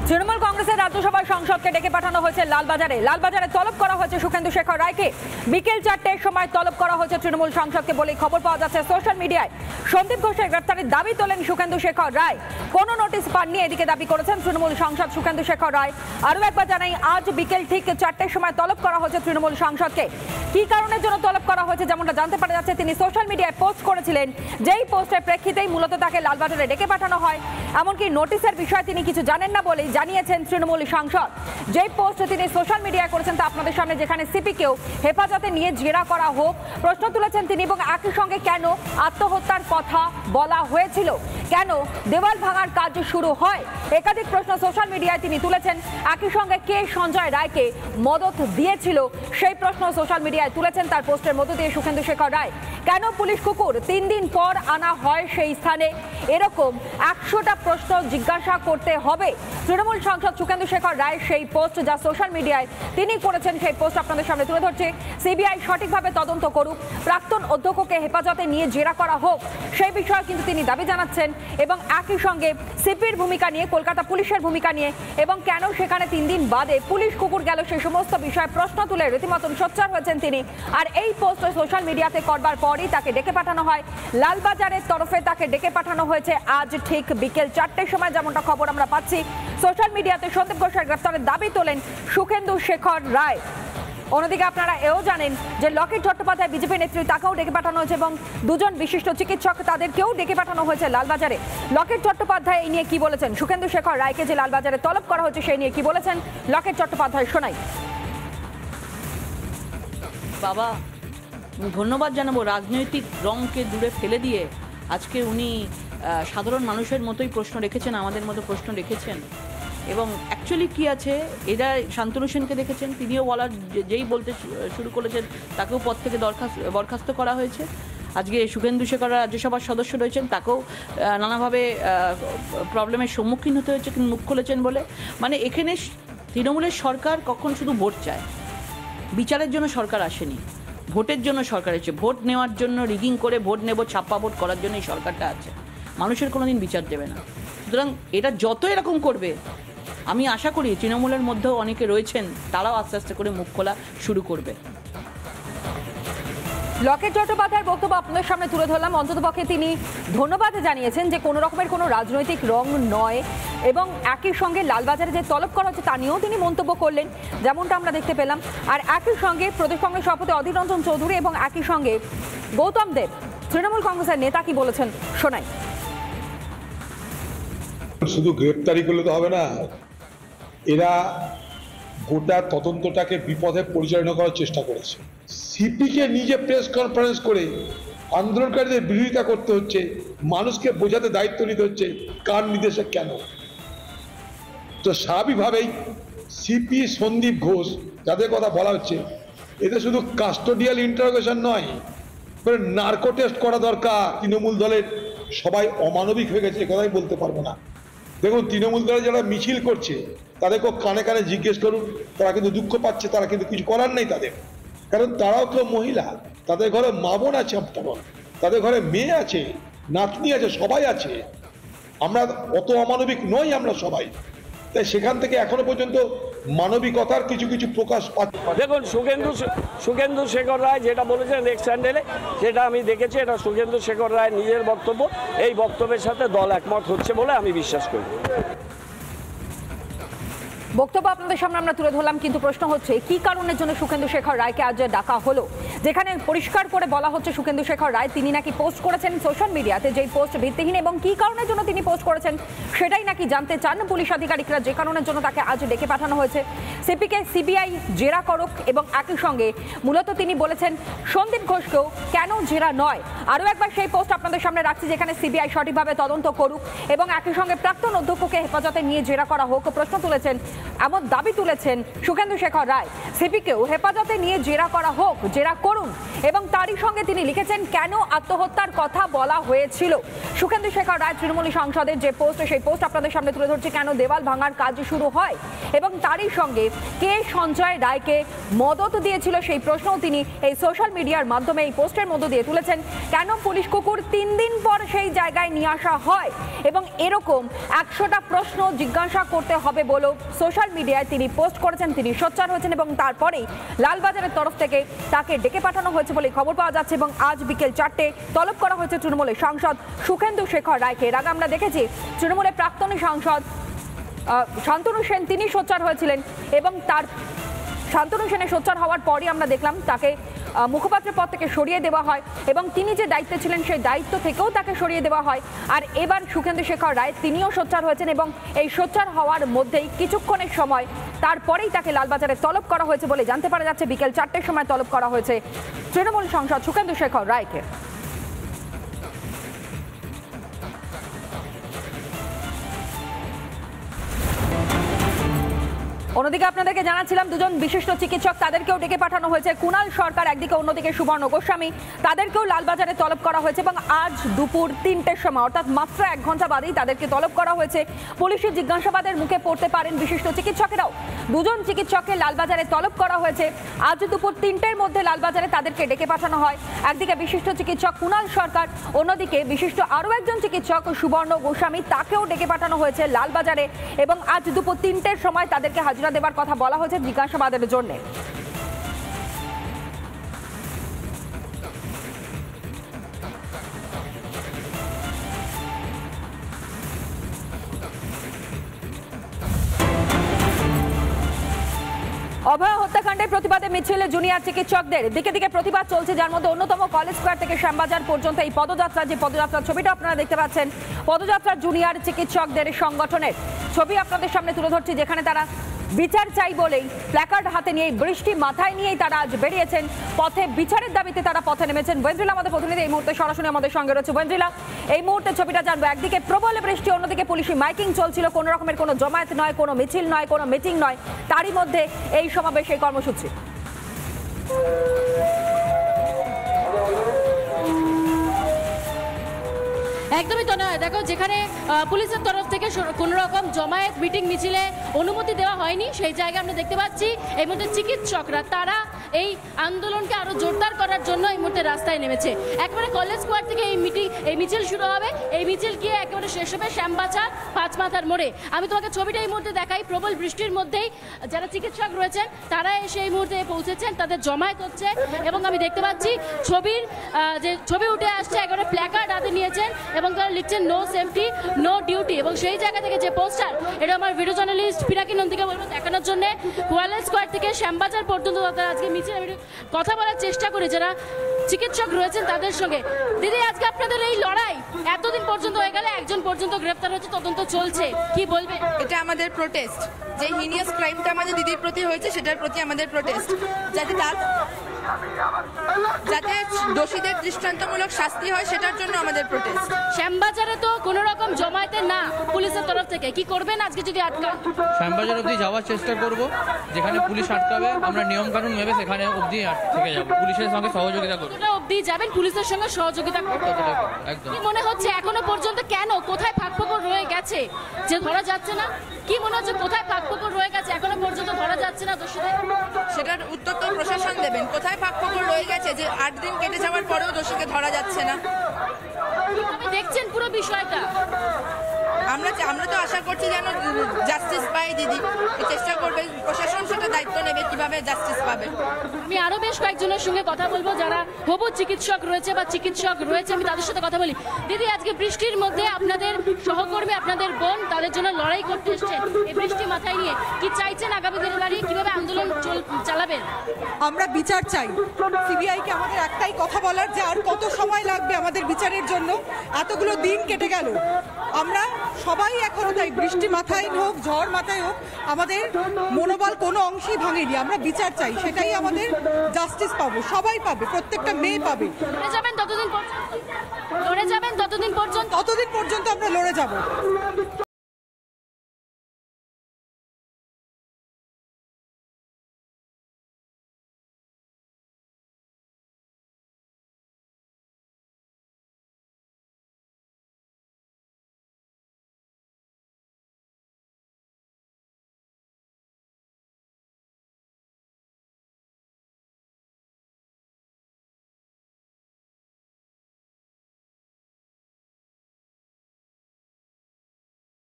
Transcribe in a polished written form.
তৃণমূল কংগ্রেসের রাজ্যসভার সংসদকে ডেকে পাঠানো হয়েছে লালবাজারে তলব করা হয়েছে সুখেন্দু শেখর রায়কে। বিকেল 4টের সময় তলব করা হয়েছে তৃণমূল সংসদকে বলে খবর পাওয়া যাচ্ছে সোশ্যাল মিডিয়ায়। সন্দীপ ঘোষের গ্রেফতারের দাবি তোলেন সুখেন্দু শেখর রায়। কোনো নোটিশ পাননি এদিকে দাবি করেছেন তৃণমূল সাংসদ সুখেন্দু শেখর রায়। আরও একবার জানাই, আজ বিকেল ঠিক 4টের সময় তলব করা হয়েছে তৃণমূল সাংসদকে। কি কারণের জন্য তলব করা হয়েছে যেমনটা জানতে পারা যাচ্ছে, তিনি সোশ্যাল মিডিয়ায় পোস্ট করেছিলেন, যেই পোস্টের প্রেক্ষিতেই মূলত তাকে লালবাজারে ডেকে পাঠানো হয়। এমনকি নোটিশের বিষয়ে তিনি কিছু জানেন না বলেই জানিয়েছেন তৃণমূল সাংসদ। যেই পোস্ট তিনি সোশ্যাল মিডিয়ায় করেছেন তা আপনাদের সামনে, যেখানে সিপিকেও হেফাজতে নিয়ে জেরা করা হোক প্রশ্ন তুলেছেন তিনি, এবং একই সঙ্গে কেন আত্মহত্যার কথা বলা হয়েছিল, কেন দেওয়াল ভাঙার কাজ শুরু হয়, একাধিক প্রশ্ন সোশ্যাল মিডিয়ায় তিনি তুলেছেন। একই সঙ্গে কে সঞ্জয় রায়কে মদত দিয়েছিল সেই প্রশ্ন সোশ্যাল মিডিয়ায় তুলেছেন তার পোস্টের মধ্য দিয়ে সুখেন্দু শেখর রায়। কেন পুলিশ কুকুর 3 দিন পর আনা হয় সেই স্থানে, এরকম 100টা প্রশ্ন জিজ্ঞাসা করতে হবে তৃণমূল সাংসদ সুখেন্দু শেখর রায়। সেই পোস্ট যা সোশ্যাল মিডিয়ায় তিনি করেছেন সেই পোস্ট আপনাদের সামনে তুলে ধরছে। সিবিআই সঠিকভাবে তদন্ত করুক, প্রাক্তন অধ্যক্ষকে হেফাজতে নিয়ে জেরা করা হোক সেই বিষয়ে কিন্তু তিনি দাবি জানাচ্ছেন, এবং একই সঙ্গে সিপির ভূমিকা নিয়ে, কলকাতা পুলিশের ভূমিকা নিয়ে, এবং কেন সেখানে 3 দিন বাদে পুলিশ কুকুর গেল সেই সমস্ত বিষয়ে প্রশ্ন তুলে রীতিমতন সোচ্চার হয়েছেন তিনি। আর এই পোস্ট সোশ্যাল মিডিয়াতে করবার পরই তাকে ডেকে পাঠানো হয় লালবাজারের তরফে। তাকে ডেকে পাঠানো হয়েছে আজ ঠিক বিকেল 4টের সময়, যেমনটা খবর আমরা পাচ্ছি। সোশ্যাল মিডিয়াতে সন্দীপ ঘোষের গ্রেফতারের দাবি তোলেন সুখেন্দু শেখর রায়। অন্যদিকে আপনারা এও জানেন যে লকেট চট্টোপাধ্যায় বিজেপি নেত্রী, তাকেও ডেকে পাঠানো হয়েছে, এবং দুজন বিশিষ্ট চিকিৎসক তাদেরকেও ডেকে পাঠানো হয়েছে লালবাজারে। লকেট চট্টোপাধ্যায় এই নিয়ে কি বলেছেন, সুখেন্দু শেখর রায়কে যে লালবাজারে তলব করা হচ্ছে সেই নিয়ে কি বলেছেন লকেট চট্টোপাধ্যায়, শোনাই। বাবা, ধন্যবাদ জানাবো, রাজনৈতিক রংকে দূরে ফেলে দিয়ে আজকে উনি সাধারণ মানুষের মতোই প্রশ্ন রেখেছেন, আমাদের মতো প্রশ্ন রেখেছেন। এবং অ্যাকচুয়ালি কি আছে, এরা শান্তনু সেনকে দেখেছেন, তিনিও বলার, যেই বলতে শুরু করেছেন তাকেও পদ থেকে বরখাস্ত করা হয়েছে। আজকে সুখেন্দু শেখর রাজ্যসভার সদস্য রয়েছেন, তাকেও নানাভাবে প্রবলেমের সম্মুখীন হতে হয়েছে মুখ খুলেছেন বলে। মানে এখানে তৃণমূলের সরকার কখন শুধু ভোট চায়, বিচারের জন্য সরকার আসেনি, ভোটের জন্য সরকার এসেছে। ভোট নেওয়ার জন্য রিগিং করে ভোট নেব, ছাপ্পা ভোট করার জন্য এই সরকারটা আছে, মানুষের কোনো দিন বিচার দেবে না। সুতরাং এটা যত এরকম করবে, আমি আশা করি তৃণমূলের মধ্যেও অনেকে রয়েছেন, তারাও আস্তে আস্তে করে মুখ খোলা শুরু করবে। লকেট চট্টোপাধ্যায়ের বক্তব্য আপনাদের সামনে তুলে ধরলাম। অন্ততপক্ষে তিনি ধন্যবাদ জানিয়েছেন যে কোনো রকমের কোনো রাজনৈতিক রং নয়, এবং একই সঙ্গে লালবাজারে যে তলব করা হচ্ছে তা নিয়েও তিনি মন্তব্য করলেন, যেমনটা আমরা দেখতে পেলাম। আর একই সঙ্গে প্রদেশ কংগ্রেস সভাপতি অধীর রঞ্জন চৌধুরী এবং একই সঙ্গে গৌতম দেব, তৃণমূল কংগ্রেসের নেতা, কি বলেছেন শোনাই। শুধু গ্রেপ্তারি করলে তো হবে না, এরা গোটা তদন্তটাকে বিপথে পরিচালনা করার চেষ্টা করেছে। সিপিকে নিজে প্রেস কনফারেন্স করে আন্দোলনকারীদের বিরোধিতা করতে হচ্ছে, মানুষকে বোঝাতে দায়িত্ব নিতে হচ্ছে, কার নির্দেশে কেন। তো স্বাভাবিকভাবেই সিপি সন্দীপ ঘোষ যাদের কথা বলা হচ্ছে, এতে শুধু কাস্টোডিয়াল ইন্টারোগেশন নয়, নার্কো টেস্ট করা দরকার। তৃণমূল দলের সবাই অমানবিক হয়ে গেছে, কথাই বলতে পারবো না। দেখুন, তৃণমূল দলে যারা মিছিল করছে তাদেরকেও কানে কানে জিজ্ঞেস করুন, তারা কিন্তু দুঃখ পাচ্ছে, তারা কিন্তু কিছু করার নেই তাদের, কারণ তারাও কেউ মহিলা, তাদের ঘরে মা বোন আছে, তাদের ঘরে মেয়ে আছে, নাতনি আছে, সবাই আছে। আমরা অত অমানবিক নই আমরা সবাই, তাই সেখান থেকে এখনো পর্যন্ত মানবিকতার কিছু কিছু প্রকাশ পাচ্ছে। দেখুন, সুখেন্দু শেখর রায় যেটা বলেছেন এক্স হ্যান্ডেলে, সেটা আমি দেখেছি, এটা সুখেন্দু শেখর রায় নিজের বক্তব্য। এই বক্তব্যের সাথে দল একমত হচ্ছে বলে আমি বিশ্বাস করি। বক্তব্য আপনাদের সামনে আমরা তুলে ধরলাম, কিন্তু প্রশ্ন হচ্ছে কি কারণের জন্য সুখেন্দু শেখর রায়কে আজ ডাকা হলো, যেখানে পরিষ্কার করে বলা হচ্ছে সুখেন্দু শেখর রায় তিনি নাকি পোস্ট করেছেন সোশ্যাল মিডিয়াতে, যেই পোস্ট ভিত্তিহীন, এবং কি কারণের জন্য তিনি পোস্ট করেছেন সেটাই নাকি জানতে চান পুলিশ আধিকারিকরা, যে কারণের জন্য তাকে আজ ডেকে পাঠানো হয়েছে। সিপিকে সিবিআই জেরা করুক, এবং একই সঙ্গে মূলত তিনি বলেছেন সন্দীপ ঘোষকেও কেন জেরা নয়। আরও একবার সেই পোস্ট আপনাদের সামনে রাখছি, যেখানে সিবিআই সঠিকভাবে তদন্ত করুক এবং একই সঙ্গে প্রাক্তন অধ্যক্ষকে হেফাজতে নিয়ে জেরা করা হোক প্রশ্ন তুলেছেন এমন দাবি তুলেছেন সুখেন্দু শেখর রায়। সিপিকেও হেফাজতে নিয়ে জেরা করা হোক, জেরা করুন। এবং তারই সঙ্গে তিনি লিখেছেন কেন আত্মহত্যার কথা বলা হয়েছিল। সুখেন্দু শেখর রায় তৃণমূল সংসদের যে পোস্ট, সেই পোস্ট আপনাদের সামনে তুলে ধরছি। কেন দেওয়াল ভাঙার কাজ শুরু হয় এবং তারই সঙ্গে কে সঞ্জয় রায়কে মদত দিয়েছিল সেই প্রশ্নও তিনি এই সোশ্যাল মিডিয়ার মাধ্যমে এই পোস্টের মধ্য দিয়ে তুলেছেন। কেন পুলিশ কুকুর 3 দিন পর সেই জায়গায় নিয়ে আসা হয় এবং এরকম 100টা প্রশ্ন জিজ্ঞাসা করতে হবে বলেও সোশ্যাল মিডিয়ায় তিনি পোস্ট করেছেন। তিনি সোচ্চার হয়েছেন এবং তারপরেই লালবাজারের তরফ থেকে তাকে ডেকে পাঠানো হয়েছে বলে খবর পাওয়া যাচ্ছে এবং আজ বিকেল 4টে তলব করা হয়েছে তৃণমূলের সাংসদ সুখেন্দু শেখর রায়কে। এর আগে আমরা দেখেছি তৃণমূলের প্রাক্তন সাংসদ শান্তনু সেন তিনি সোচ্চার হয়েছিলেন এবং তার শান্তনু সেনের সোচ্চার হওয়ার পরই আমরা দেখলাম তাকে মুখপাত্রের পদ থেকে সরিয়ে দেওয়া হয় এবং তিনি যে দায়িত্বে ছিলেন সেই দায়িত্ব থেকেও তাকে সরিয়ে দেওয়া হয়। আর এবার সুখেন্দু শেখর রায় তিনিও সোচ্চার হয়েছেন এবং এই সোচ্চার হওয়ার মধ্যেই কিছুক্ষণের সময় তারপরেই তাকে লালবাজারে তলব করা হয়েছে বলে জানতে পারা যাচ্ছে। বিকেল 4টের সময় তলব করা হয়েছে তৃণমূল সাংসদ সুখেন্দু শেখর রায়কে। অন্যদিকে আপনাদেরকে জানাচ্ছিলাম দুজন বিশিষ্ট চিকিৎসক তাদেরকেও ডেকে পাঠানো হয়েছে। কুণাল সরকার একদিকে, অন্যদিকে সুবর্ণ গোস্বামী, তাদেরকেও লালবাজারে তলব করা হয়েছে এবং আজ দুপুর 3টের সময় অর্থাৎ মাত্র 1 ঘন্টা বাদেই তাদেরকে তলব করা হয়েছে। পুলিশের জিজ্ঞাসাবাদের মুখে পড়তে পারেন বিশিষ্ট চিকিৎসকেরাও। দুজন চিকিৎসককে লালবাজারে তলব করা হয়েছে। আজ দুপুর 3টের মধ্যে লালবাজারে তাদেরকে ডেকে পাঠানো হয়। একদিকে বিশিষ্ট চিকিৎসক কুণাল সরকার, অন্যদিকে বিশিষ্ট আরও একজন চিকিৎসক সুবর্ণ গোস্বামী, তাকেও ডেকে পাঠানো হয়েছে লালবাজারে এবং আজ দুপুর 3টের সময় তাদেরকে হাজিরা দেবার কথা বলা হয়েছে জিজ্ঞাসাবাদের জন্য। অভয়া হত্যাকাণ্ডের প্রতিবাদে মিছিল জুনিয়র চিকিৎসকদের, দিকে দিকে প্রতিবাদ চলছে, যার মধ্যে অন্যতম কলেজ স্কোয়ার থেকে শ্যামবাজার পর্যন্ত এই পদযাত্রা, যে পদযাত্রার ছবিটা আপনারা দেখতে পাচ্ছেন, পদযাত্রা জুনিয়র চিকিৎসকদের সংগঠনের ছবি আপনাদের সামনে তুলে ধরছি, যেখানে তারা বিচার চাই বলেই প্ল্যাকার্ড হাতে নিয়ে বৃষ্টি মাথায় নিয়েই তারা আজ বেরিয়েছেন পথে। বিচারের দাবিতে তারা পথে নেমেছেন। ওয়েন্দ্রিলা আমাদের প্রতিনিধি এই মুহূর্তে সরাসরি আমাদের সঙ্গে রয়েছে। ওয়েন্দ্রিলা, এই মুহূর্তে ছবিটা জানবো। একদিকে প্রবল বৃষ্টি, অন্যদিকে পুলিশি মাইকিং চলছিল, কোনো রকমের কোনো জমায়েত নয়, কোনো মিছিল নয়, কোনো মিটিং নয়, তারই মধ্যে এই সমাবেশ, এই কর্মসূচি। একদমই তো নয়। দেখো, যেখানে পুলিশের তরফ থেকে কোনো রকম জমায়েত, মিটিং, মিছিলে অনুমতি দেওয়া হয়নি, সেই জায়গায় আমরা দেখতে পাচ্ছি এই মুহূর্তে চিকিৎসকরা তারা এই আন্দোলনকে আরো জোরদার করার জন্য এই মুহূর্তে রাস্তায় নেমেছে। একেবারে কলেজ স্কোয়ার থেকে এই মিছিল শুরু হবে। এই মিছিল গিয়ে একেবারে শেষ হবে শ্যামবাজার পাঁচমাথার মোড়ে। আমি তোমাকে ছবিটা এই মুহূর্তে দেখাই। প্রবল বৃষ্টির মধ্যেই যারা চিকিৎসক রয়েছেন তারা এসে এই মুহূর্তে পৌঁছেছেন, তাদের জমায়েত হচ্ছে এবং আমি দেখতে পাচ্ছি ছবির যে ছবি উঠে আসছে, একেবারে প্ল্যাকার্ড হাতে নিয়েছেন এবং তারা লিখছেন নো সেফটি নো ডিউটি। এবং সেই জায়গা থেকে যে পোস্টার, এটা আমার ভিডিও জার্নালিস্ট পিনাকি নন্দীকে বলবো দেখানোর জন্য। কলেজ স্কোয়ার থেকে শ্যামবাজার পর্যন্ত তারা আজকে মিছিল, আমি কথা বলার চেষ্টা করি যারা চিকিৎসক রয়েছেন তাদের সঙ্গে। দিদি, আজকে আপনাদের এই লড়াই এতদিন পর্যন্ত হয়ে গেলে একজন পর্যন্ত গ্রেফতার হচ্ছে, তদন্ত চলছে, কি বলবে? এটা আমাদের প্রোটেস্ট, যে হিনিয়াস ক্রাইমটা আমাদের দিদির প্রতি হয়েছে সেটার প্রতি আমাদের প্রোটেস্ট, যাতে দোষীদের দৃষ্টান্তমূলক শাস্তি হয় সেটার জন্য আমাদের প্রোটেস্ট। শ্যামবাজারে তো কোনো রকম জমায়েতের না পুলিশের তরফ থেকে, কি করবেন আজকে যদি আটকা? শ্যামবাজার অবধি যাওয়ার চেষ্টা করব, যেখানে পুলিশ আটকাবে আমরা নিয়ম কানুন ভেবে সেখানে অবধি থেকে যাব, পুলিশের সঙ্গে সহযোগিতা করব। অবধি যাবেন, পুলিশের সঙ্গে সহযোগিতা করবেন। একদম। কি মনে হচ্ছে এখনো পর্যন্ত কেন, কোথায় ফাঁকফোকর রয়ে গেছে যে ধরা যাচ্ছে না? কি মনে হচ্ছে কোথায় ফাঁকফোকর রয়ে গেছে এখনো পর্যন্ত ধরা যাচ্ছে না দোষীদের? সেটার উত্তর তো প্রশাসন দেবেন। কোথায় ফাঁকফোকর রয়ে গেছে যে 8 দিন কেটে যাওয়ার পরেও দোষীকে ধরা যাচ্ছে না? কিভাবে দেখছেন পুরো বিষয়টা? আমরা তো আশা করছি যেন জাস্টিস পায় দিদি, চেষ্টা করবে প্রশাসন, সেটা দায়িত্ব নেবে কিভাবে জাস্টিস পাবে। আমি আরো বেশ কয়েকজনের সঙ্গে কথা বলবো যারা হবু চিকিৎসক রয়েছে বা চিকিৎসক রয়েছে, আমি তাদের সাথে কথা বলি। দিদি, আজকে বৃষ্টির মধ্যে আপনাদের সহকর্মী, আপনাদের বোন তাদের জন্য লড়াই করতে এসছেন, এই বৃষ্টি মাথায় নিয়ে কি চাইছেন আগামী দিনে দাঁড়িয়ে, কিভাবে আন্দোলন চালাবেন? আমরা বিচার চাই। সিবিআইকে আমাদের একটাই কথা বলার যে আর কত সময় লাগবে আমাদের বিচারের জন্য? এতগুলো দিন কেটে গেল, আমরা সবাই এখনো তাই বৃষ্টি মাথায় হোক, ঝড় মাথায় হোক, আমাদের মনোবল কোনো অংশেই ভাঙেনি। আমরা বিচার চাই, সেটাই আমাদের জাস্টিস পাবো, সবাই পাবে, প্রত্যেকটা মেয়ে পাবে। লড়ে যাবেন ততদিন পর্যন্ত, ততদিন পর্যন্ত আমরা লড়ে যাব।